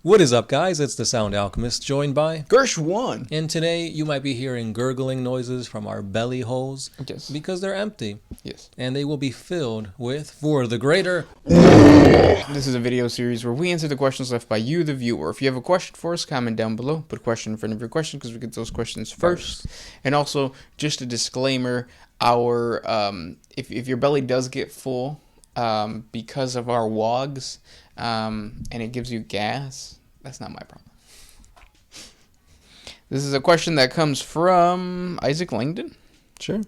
What is up, guys? It's the Sound Alchemist, joined by Gersh1. And today you might be hearing gurgling noises from our belly holes. Yes. Because they're empty. Yes. And they will be filled with, for the greater... This is a video series where we answer the questions left by you, the viewer. If you have a question for us, comment down below. Put a question in front of your question because we get those questions first. And also, just a disclaimer, our if your belly does get full because of our WAAAGHs and it gives you gas, that's not my problem. This is a question that comes from Isaac Langdon. Sure.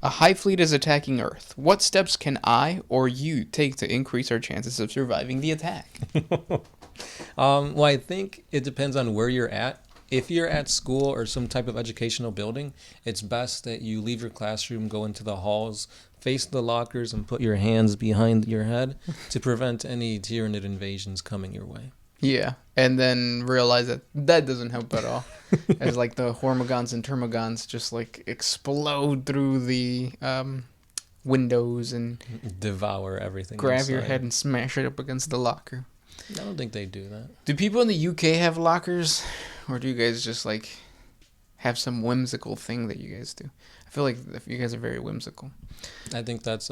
A hive fleet is attacking Earth. What steps can I or you take to increase our chances of surviving the attack? Well, I think it depends on where you're at. If you're at school or some type of educational building, it's best that you leave your classroom, go into the halls, face the lockers, and put your hands behind your head to prevent any Tyranid invasions coming your way. Yeah, and then realize that doesn't help at all. As like the Hormigons and Termagons just like explode through the windows and devour everything. Grab inside. your head and smash it up against the locker. I don't think they do that. Do people in the UK have lockers, or do you guys just like have some whimsical thing that you guys do? I feel like you guys are very whimsical. I think that's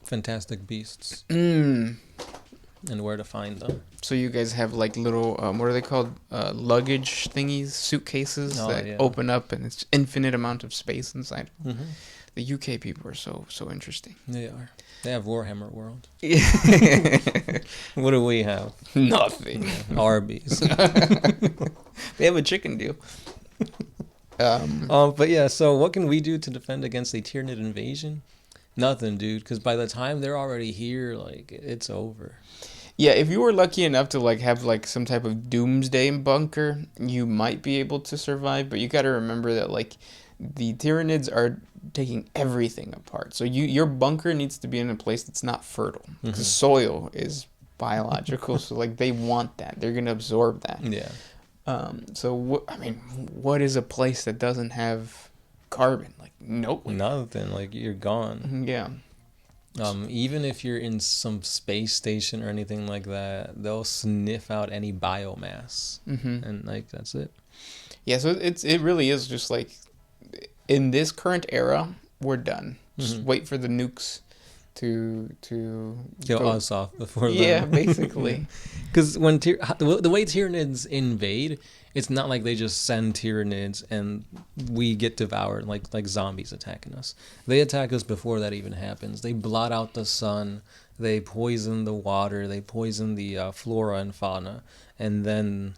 Fantastic Beasts. And where to find them. So you guys have like little, what are they called? Luggage thingies, suitcases that open up and it's infinite amount of space inside. Mm-hmm. The UK people are so interesting. They are. They have Warhammer World. Yeah. What do we have? Nothing. Arby's. They have a chicken deal. But yeah, so what can we do to defend against a Tyranid invasion? Nothing, dude, because by the time they're already here, like, it's over. Yeah, if you were lucky enough to like have like some type of doomsday bunker, you might be able to survive, but you got to remember that like the Tyranids are taking everything apart. So your bunker needs to be in a place that's not fertile. Because soil is biological, so like they want that. They're going to absorb that. Yeah. So what is a place that doesn't have carbon? Like nope. Nothing. Like you're gone. Yeah. Even if you're in some space station or anything like that, they'll sniff out any biomass, and like that's it. Yeah, so it really is just like in this current era, we're done. Just wait for the nukes to kill us off before. Yeah, basically. Because when the way Tyranids invade, it's not like they just send Tyranids and we get devoured like zombies attacking us. They attack us before that even happens. They blot out the sun. They poison the water. They poison the flora and fauna. And then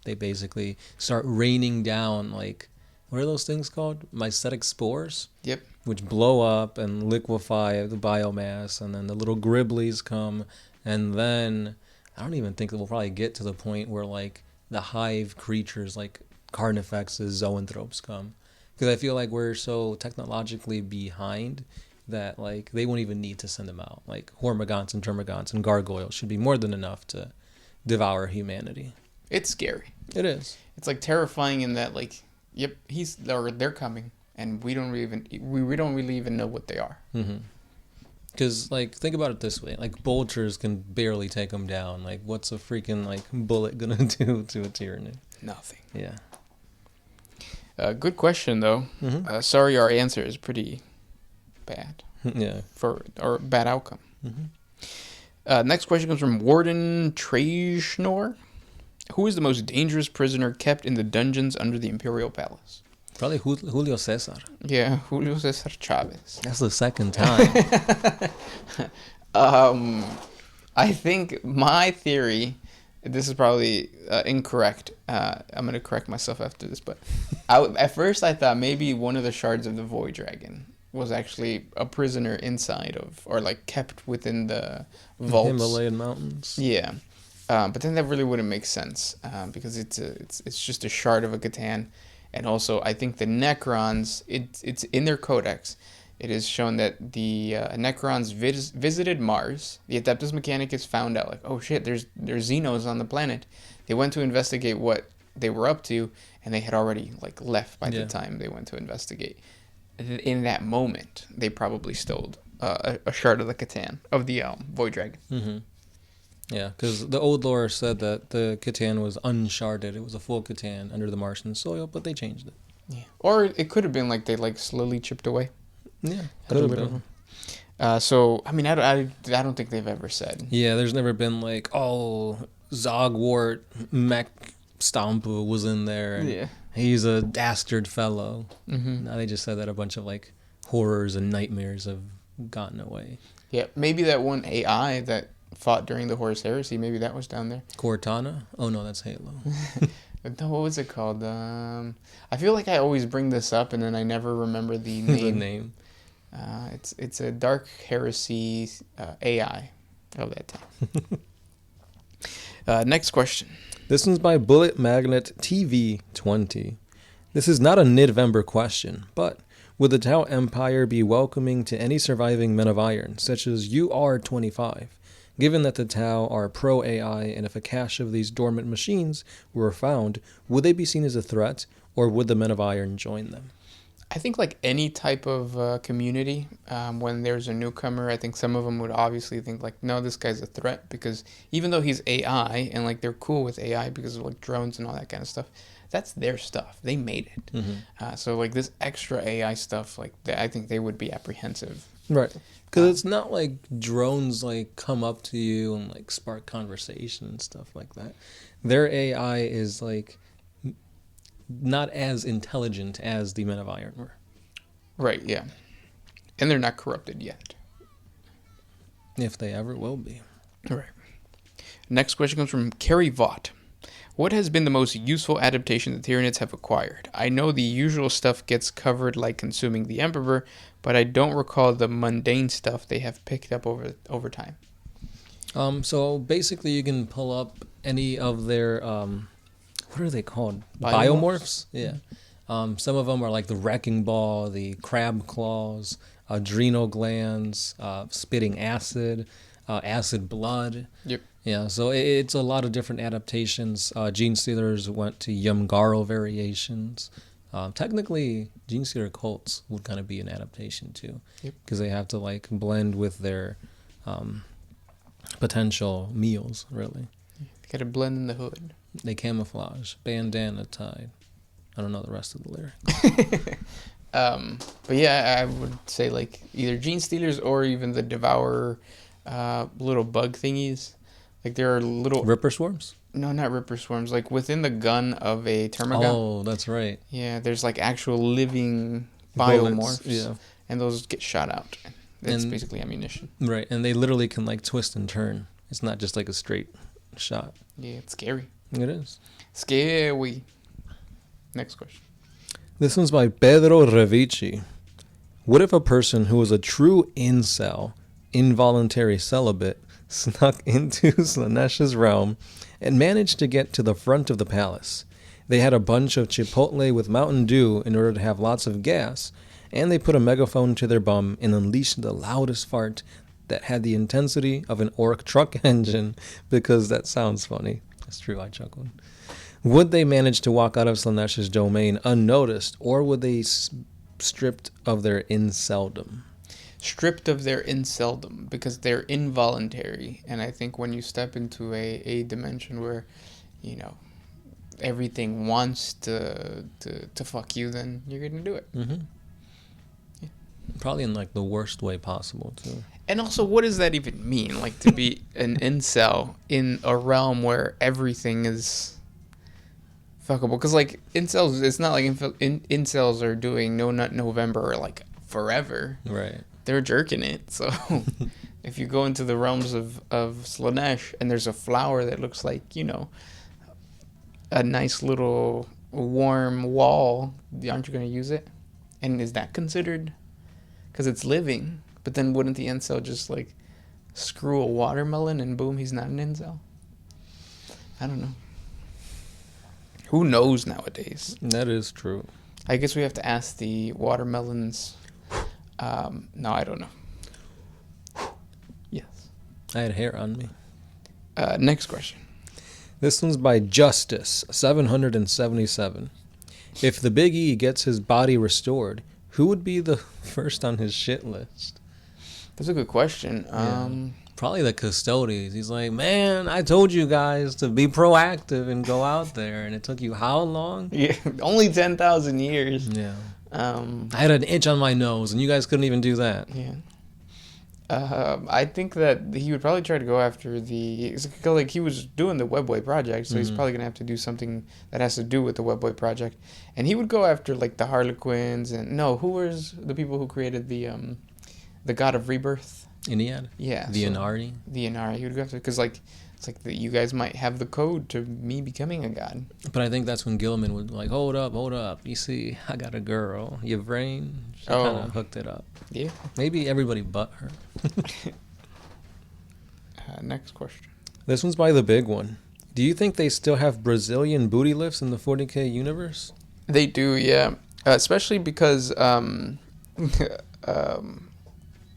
they basically start raining down, like, what are those things called? Mycetic spores? Yep. Which blow up and liquefy the biomass. And then the little gribblies come. And then I don't even think that we'll probably get to the point where, like, the hive creatures like Carnifexes, zoanthropes come. Because I feel like we're so technologically behind that like they won't even need to send them out. Like Hormigons and Termagants and Gargoyles should be more than enough to devour humanity. It's scary. It is. It's like terrifying in that like, yep, they're coming and we don't really even know what they are. Because, like, think about it this way. Like, vultures can barely take them down. Like, what's a freaking, like, bullet gonna do to a Tyranid? Nothing. Yeah. Good question, though. Sorry, our answer is pretty bad. Yeah. Or bad outcome. Next question comes from Warden Trajanor. Who is the most dangerous prisoner kept in the dungeons under the Imperial Palace? Probably Julio Cesar. Yeah, Julio Cesar Chavez. That's the second time. I think my theory, this is probably incorrect. I'm going to correct myself after this, but at first I thought maybe one of the shards of the Void Dragon was actually a prisoner inside of, or like kept within the vaults. Himalayan mountains. Yeah. But then that really wouldn't make sense because it's just a shard of a Catan. And also, I think the Necrons, it's in their codex. It is shown that the Necrons visited Mars. The Adeptus Mechanicus found out, like, oh shit, there's Xenos on the planet. They went to investigate what they were up to, and they had already like left by the time they went to investigate. In that moment, they probably stole a shard of the Catan, of the Void Dragon. Yeah, because the old lore said that the Catan was uncharted. It was a full Catan under the Martian soil, but they changed it. Yeah. Or it could have been like they like slowly chipped away. Yeah, Had could a have little been. So I mean, I don't think they've ever said. Yeah, there's never been like, oh, Zogwart Mech Stompu was in there, and Yeah. he's a dastard fellow. Mm-hmm. Now they just said that a bunch of like horrors and nightmares have gotten away. Yeah, maybe that one AI that fought during the Horus Heresy, maybe that was down there. Cortana? Oh no, that's Halo. No, what was it called? I feel like I always bring this up and then I never remember the name. The name. It's a Dark Heresy AI of that time. Next question. This one's by Bullet Magnet TV20. This is not a Nidvember question, but would the Tau Empire be welcoming to any surviving men of iron, such as UR25? Given that the Tau are pro-AI, and if a cache of these dormant machines were found, would they be seen as a threat, or would the men of iron join them? I think like any type of community, when there's a newcomer, I think some of them would obviously think like, no, this guy's a threat, because even though he's AI and like they're cool with AI because of like drones and all that kind of stuff, that's their stuff. They made it. Mm-hmm. So like this extra AI stuff, like I think they would be apprehensive. Right. Because it's not like drones like come up to you and like spark conversation and stuff like that. Their AI is like not as intelligent as the Men of Iron were. Right, yeah. And they're not corrupted yet. If they ever will be. Right. Next question comes from Carrie Vaught. What has been the most useful adaptation the Tyranids have acquired? I know the usual stuff gets covered like consuming the Emperor, but I don't recall the mundane stuff they have picked up over time. So basically you can pull up any of their what are they called? Biomorphs? Yeah. Some of them are like the wrecking ball, the crab claws, adrenal glands, spitting acid, acid blood. Yep. Yeah, so it's a lot of different adaptations. Gene Stealers went to Yumgaro variations. Technically, Gene Stealer cults would kind of be an adaptation too, because they have to like blend with their potential meals. Really, Got to blend in the hood. they camouflage, bandana tied. I don't know the rest of the lyrics. But yeah, I would say like either Gene Stealers or even the Devourer little bug thingies. Like there are little Ripper swarms? No, not Ripper swarms. Like within the gun of a Termagon. Oh, that's right. Yeah, there's like actual living Bullets, biomorphs. yeah. And those get shot out. It's And- basically ammunition. Right, and they literally can like twist and turn. It's not just like a straight shot. Yeah, it's scary. It is. Scary. Next question. This one's by Pedro Revici. What if a person who was a true incel, involuntary celibate, snuck into Slaaneish's realm and managed to get to the front of the palace? They had a bunch of Chipotle with Mountain Dew in order to have lots of gas, and they put a megaphone to their bum and unleashed the loudest fart that had the intensity of an orc truck engine, because that sounds funny. That's true, I chuckled. Would they manage to walk out of Slaaneish's domain unnoticed, or would they stripped of their inceldom? Stripped of their inceldom because they're involuntary. And I think when you step into a dimension where, you know, everything wants to fuck you, then you're going to do it. Mm-hmm. Yeah. Probably in like the worst way possible, too. And also, what does that even mean? Like to be an incel in a realm where everything is fuckable? Because like incels, it's not like incels are doing No Nut November like forever. Right. They're jerking it. So if you go into the realms of Slaanesh and there's a flower that looks like, you know, a nice little warm wall, aren't you going to use it? And is that considered? Because it's living. But then wouldn't the incel just like screw a watermelon and boom, he's not an incel? I don't know. Who knows nowadays? That is true. I guess we have to ask the watermelons. No, I don't know. Yes. I had hair on me. Next question. This one's by Justice 777. If the Big E gets his body restored, who would be the first on his shit list? That's a good question. Probably the custodians. He's like, man, I told you guys to be proactive and go out there, and it took you how long? Yeah, only 10,000 years. Yeah. I had an itch on my nose, and you guys couldn't even do that. Yeah. I think that he would probably try to go after he was doing the Webway project, so he's probably gonna have to do something that has to do with the Webway project, and he would go after like the Harlequins and who was the people who created the God of Rebirth? Iliad? Yeah. The Inari? The Inari. He would go after because it's like you guys might have the code to me becoming a god. But I think that's when Gilman would like, hold up. You see, I got a girl. Your brain, she kind of hooked it up. Yeah. Maybe everybody but her. Next question. This one's by the big one. Do you think they still have Brazilian booty lifts in the 40K universe? They do, yeah. Especially because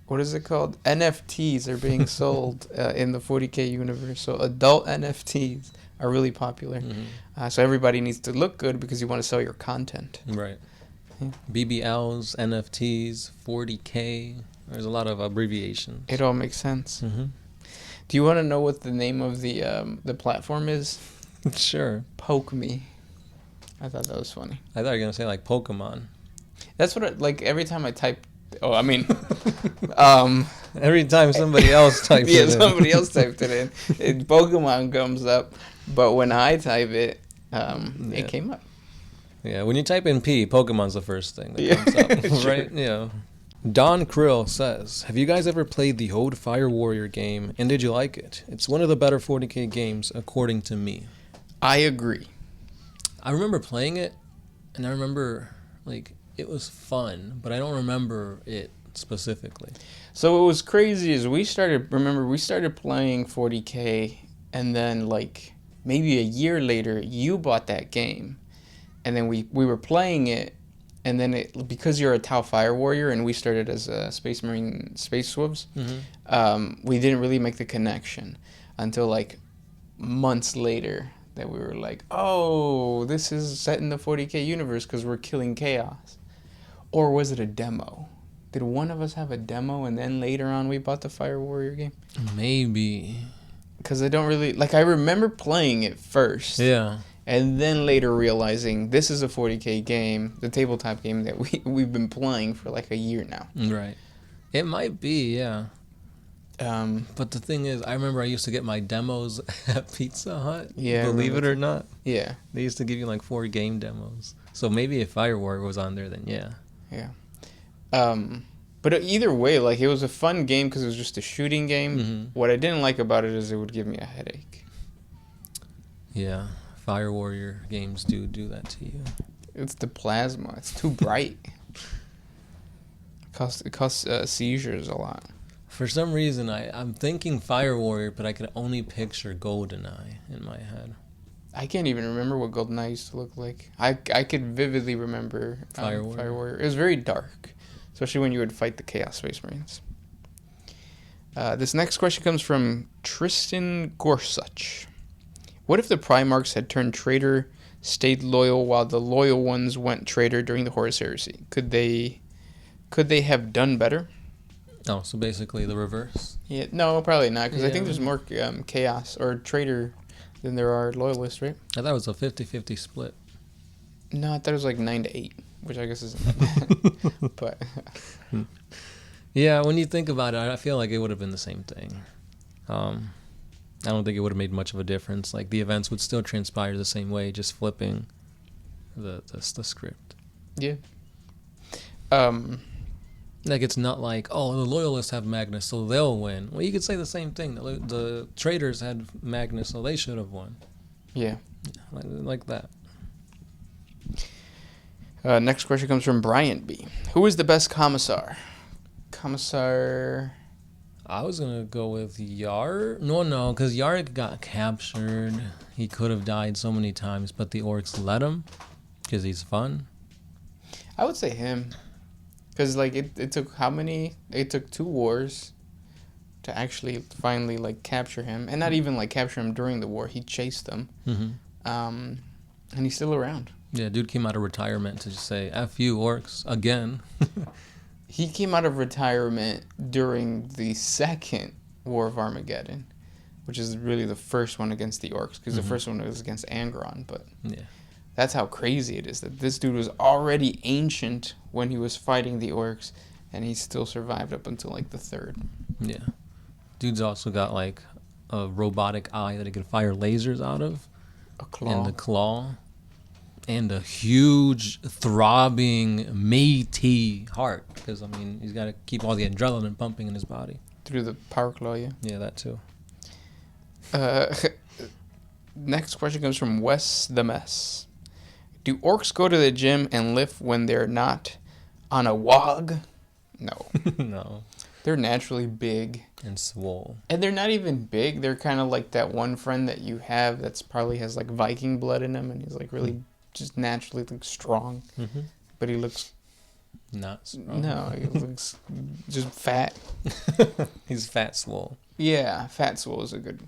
what is it called? NFTs are being sold in the 40K universe. So adult NFTs are really popular. So everybody needs to look good because you want to sell your content. Right. Yeah. BBLs, NFTs, 40K. There's a lot of abbreviations. It all makes sense. Do you want to know what the name of the platform is? Sure. Poke Me. I thought that was funny. I thought you were going to say like Pokemon. That's what every time I type. Oh, I mean, every time somebody else types it in. Yeah, somebody else typed it in. Pokemon comes up, but when I type it, it came up. Yeah, when you type in P, Pokemon's the first thing that comes up, right? Yeah. Don Krill says, have you guys ever played the Ode Fire Warrior game, and did you like it? It's one of the better 40K games, according to me. I agree. I remember playing it, and I remember, it was fun, but I don't remember it specifically. So what was crazy is we started playing 40K, and then, maybe a year later, you bought that game, and then we were playing it, and then because you're a Tau Fire Warrior and we started as Space Marine Space Swivs, we didn't really make the connection until months later that we were like, oh, this is set in the 40K universe because we're killing chaos. Or was it a demo? Did one of us have a demo and then later on we bought the Fire Warrior game? Maybe. Because I don't really... I remember playing it first. Yeah. And then later realizing this is a 40K game, the tabletop game that we've been playing for a year now. Right. It might be, yeah. But the thing is, I remember I used to get my demos at Pizza Hut. Yeah. Believe it or not. Yeah. They used to give you 4 game demos. So maybe if Fire Warrior was on there, then yeah. Yeah. But either way, it was a fun game because it was just a shooting game. What I didn't like about it is it would give me a headache. Yeah. Fire Warrior games do that to you. It's the plasma. It's too bright. It costs seizures a lot. For some reason, I'm thinking Fire Warrior, but I could only picture GoldenEye in my head. I can't even remember what GoldenEye used to look like. I could vividly remember Fire Warrior. It was very dark, especially when you would fight the Chaos Space Marines. This next question comes from Tristan Gorsuch. What if the Primarchs had turned traitor, stayed loyal, while the loyal ones went traitor during the Horus Heresy? Could they have done better? Oh, so basically the reverse? Yeah, no, probably not, because I think there's more chaos or traitor than there are loyalists, right? I thought it was a 50-50 split. No, I thought it was 9-8, which I guess isn't that bad. But yeah, when you think about it, I feel like it would have been the same thing. I don't think it would have made much of a difference. The events would still transpire the same way, just flipping the script. Yeah. It's not the Loyalists have Magnus, so they'll win. Well, you could say the same thing. The traitors had Magnus, so they should have won. Yeah. Like that. Next question comes from Bryant B. Who is the best commissar? I was going to go with Yar. No, because Yarick got captured. He could have died so many times, but the orcs let him because he's fun. I would say him. Because, it took how many? It took 2 wars to actually finally, capture him. And not even, capture him during the war. He chased them. And he's still around. Yeah, dude came out of retirement to just say, F you, orcs, again. He came out of retirement during the second War of Armageddon, which is really the first one against the orcs, because the first one was against Angron. But Yeah. that's how crazy it is that this dude was already ancient when he was fighting the orcs, and he still survived up until like the third. Yeah. Dude's also got like a robotic eye that he can fire lasers out of. A claw. And the claw. And a huge, throbbing, matey heart. Because, I mean, he's got to keep all the adrenaline pumping in his body. Through the power claw, yeah. Yeah, that too. Next question comes from Wes the Mess. Do orcs go to the gym and lift when they're not on a WAAAGH? No. No. They're naturally big. And swole. And they're not even big. They're kind of like that one friend that you have that's probably has like Viking blood in him, and he's like really just naturally like strong. Mm-hmm. But he looks... Not strong. No, he looks just fat. He's fat swole. Yeah, fat swole is a good...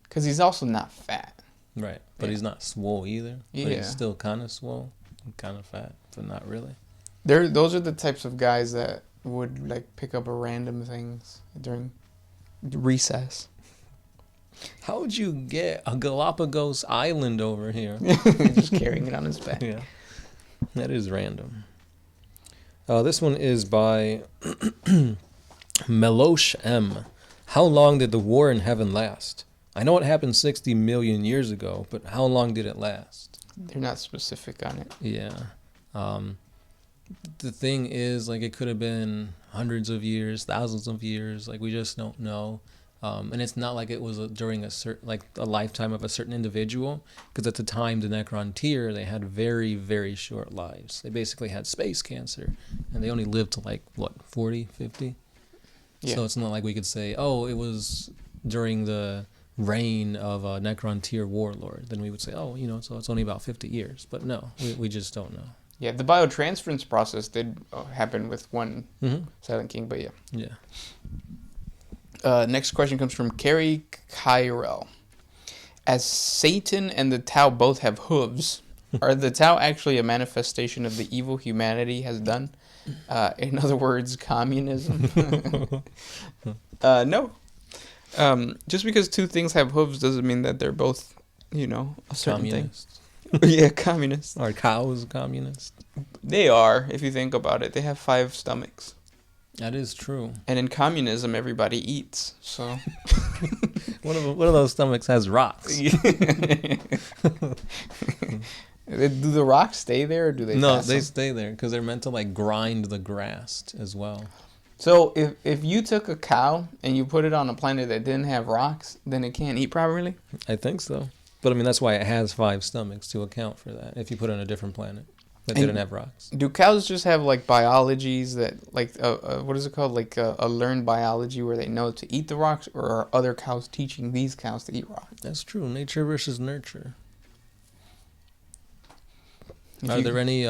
Because he's also not fat. Right. But he's not swole either. Yeah. But he's still kind of swole. Kind of fat, but not really. Those are the types of guys that would like pick up random things during recess. How would you get a Galapagos island over here? Just carrying it on his back. Yeah. That is random. This one is by Melosh M. How long did the war in heaven last? I know it happened 60 million years ago, but how long did it last? They're not specific on it. Yeah. The thing is, like, it could have been hundreds of years, thousands of years. Like, we just don't know. And it's not like it was during a lifetime of a certain individual, because at the time the Necrontyr, they had very, very short lives. They basically had space cancer, and they only lived to like 40, 50. Yeah. So it's not like we could say, oh, it was during the reign of a Necrontyr warlord. Then we would say, oh, so it's only about 50 years. But no, we just don't know. Yeah, the biotransference process did happen with one Silent King, but yeah. Yeah. Next question comes from Carrie Kyrell. As Satan and the Tau both have hooves, are the Tau actually a manifestation of the evil humanity has done? In other words, communism? No. Just because two things have hooves doesn't mean that they're both, a certain communist. thing. Yeah, communist. Are cows communist? They are, if you think about it. They have 5 stomachs. That is true. And in communism, everybody eats. So one of those stomachs has rocks. Do the rocks stay there, or do they? No, they stay there because they're meant to like grind the grass as well. So if you took a cow and you put it on a planet that didn't have rocks, then it can't eat properly? I think so. But I mean, that's why it has 5 stomachs to account for that. If you put it on a different planet that didn't have rocks. Do cows just have like biologies that like what is it called, like a learned biology where they know to eat the rocks, or are other cows teaching these cows to eat rocks? That's true. Nature versus nurture. Are there any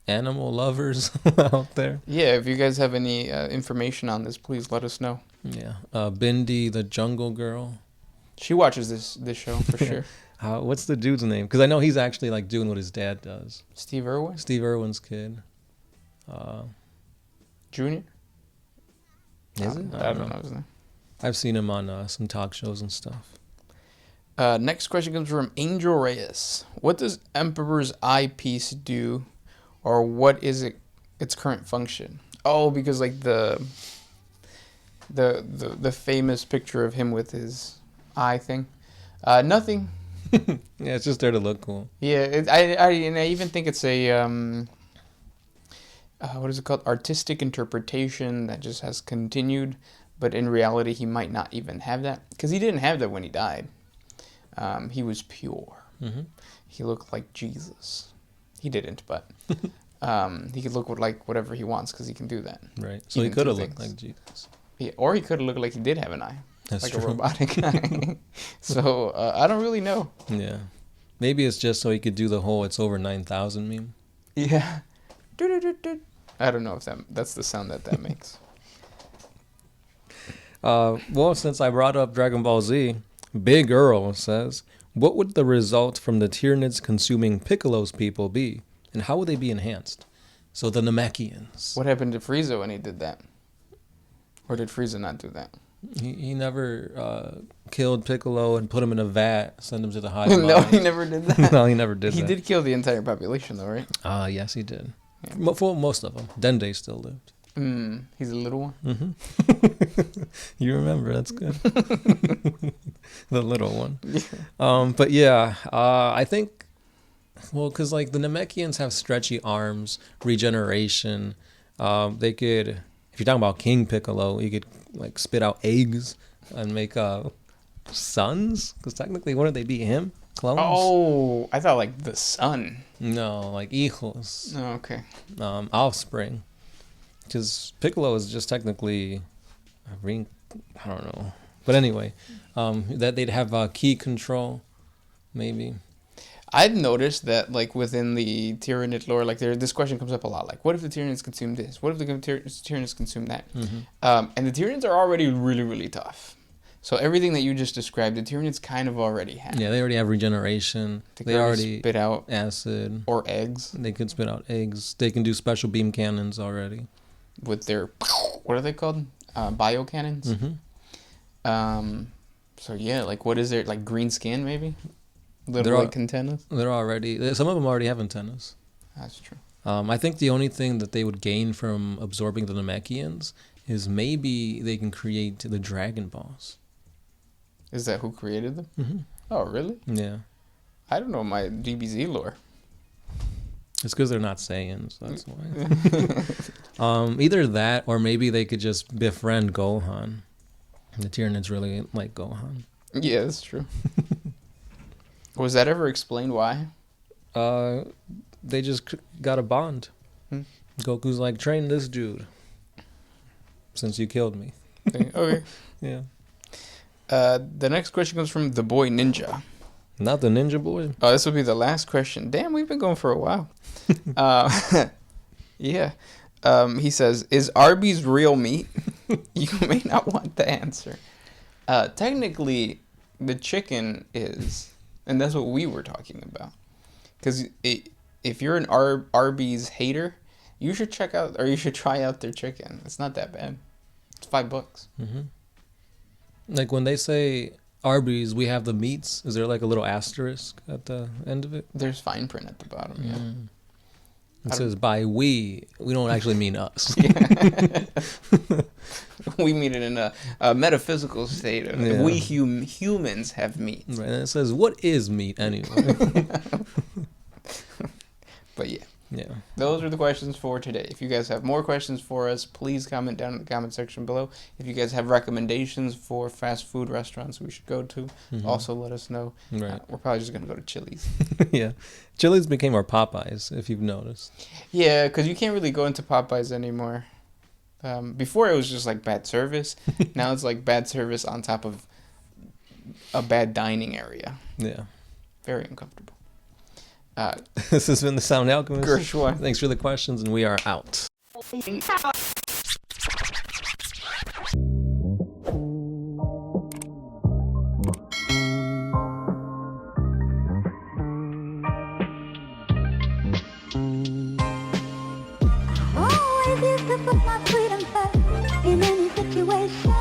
animal lovers out there? Yeah, if you guys have any information on this, please let us know. Yeah. Bindi, the jungle girl. She watches this show for sure. What's the dude's name? Because I know he's actually like doing what his dad does. Steve Irwin? Steve Irwin's kid. Junior? Is it? I don't know his name. I've seen him on some talk shows and stuff. Next question comes from Angel Reyes. What does Emperor's Eyepiece do, or what is its current function? Oh, because like the famous picture of him with his eye thing. Nothing. Yeah, it's just there to look cool. Yeah, I even think it's a what is it called? Artistic interpretation that just has continued, but in reality he might not even have that, because he didn't have that when he died. He was pure. Mm-hmm. He looked like Jesus. He didn't, but he could look like whatever he wants because he can do that. Right. So he could have looked like Jesus. Yeah, or he could have looked like he did have an eye. That's like true. A robotic eye. So I don't really know. Yeah. Maybe it's just so he could do the whole "it's over 9,000" meme. Yeah. I don't know if that's the sound that makes. Well, since I brought up Dragon Ball Z, Big Earl says, what would the result from the Tyranids consuming Piccolo's people be, and how would they be enhanced? So the Namekians. What happened to Frieza when he did that? Or did Frieza not do that? He never killed Piccolo and put him in a vat, send him to the hive No, mind. he never did that. No, he never did He that. did kill the entire population, though, right? Yes, he did. Yeah. For most of them. Dende still lived. He's a little one. Mm-hmm. You remember? That's good. The little one. But yeah, I think, well, because like the Namekians have stretchy arms, regeneration. They could, if you're talking about King Piccolo, you could like spit out eggs and make sons. Because technically, wouldn't they be him? Clones? Oh, I thought like the sun. No, like hijos. Oh, okay. Offspring. Because Piccolo is just technically I don't know. But anyway, that they'd have key control, maybe. I've noticed that, like, within the Tyranid lore, like, this question comes up a lot. Like, what if the Tyranids consume this? What if the Tyranids consume that? Mm-hmm. And the Tyranids are already really, really tough. So everything that you just described, the Tyranids kind of already have. Yeah, they already have regeneration. They already spit out acid. Or eggs. They could spit out eggs. They can do special beam cannons already. With their, what are they called? Bio cannons? Mm-hmm. So yeah, like, what is there? Like, green skin, maybe? Little like antennas? They're already, some of them already have antennas. That's true. I think the only thing that they would gain from absorbing the Namekians is maybe they can create the Dragon Balls. Is that who created them? Mm-hmm. Oh, really? Yeah. I don't know my DBZ lore. It's because they're not Saiyans, that's why. Either that, or maybe they could just befriend Gohan. The Tyranids really like Gohan. Yeah, that's true. Was that ever explained why? They just got a bond. Goku's like, train this dude. Since you killed me. Okay. Yeah. The next question comes from the boy Ninja. Not the Ninja Boy? Oh, this will be the last question. Damn, we've been going for a while. Yeah. He says, is Arby's real meat? You may not want the answer. Technically, the chicken is, and that's what we were talking about. Because if you're an Arby's hater, you should check out, or you should try out their chicken. It's not that bad. It's $5. Mm-hmm. Like when they say Arby's, we have the meats. Is there like a little asterisk at the end of it? There's fine print at the bottom. Yeah. It says by we don't actually mean us. We mean it in a metaphysical state. We humans have meat. Right, and it says, what is meat anyway? But yeah. Yeah. Those are the questions for today. If you guys have more questions for us, please comment down in the comment section below. If you guys have recommendations for fast food restaurants we should go to, also let us know. Right. We're probably just going to go to Chili's. Yeah. Chili's became our Popeyes, if you've noticed. Yeah, because you can't really go into Popeyes anymore. Before it was just like bad service. Now it's like bad service on top of a bad dining area. Yeah. Very uncomfortable. This has been the Sound Alchemist. Gershwa. Thanks for the questions, and we are out. Always used to put my freedom first in any situation.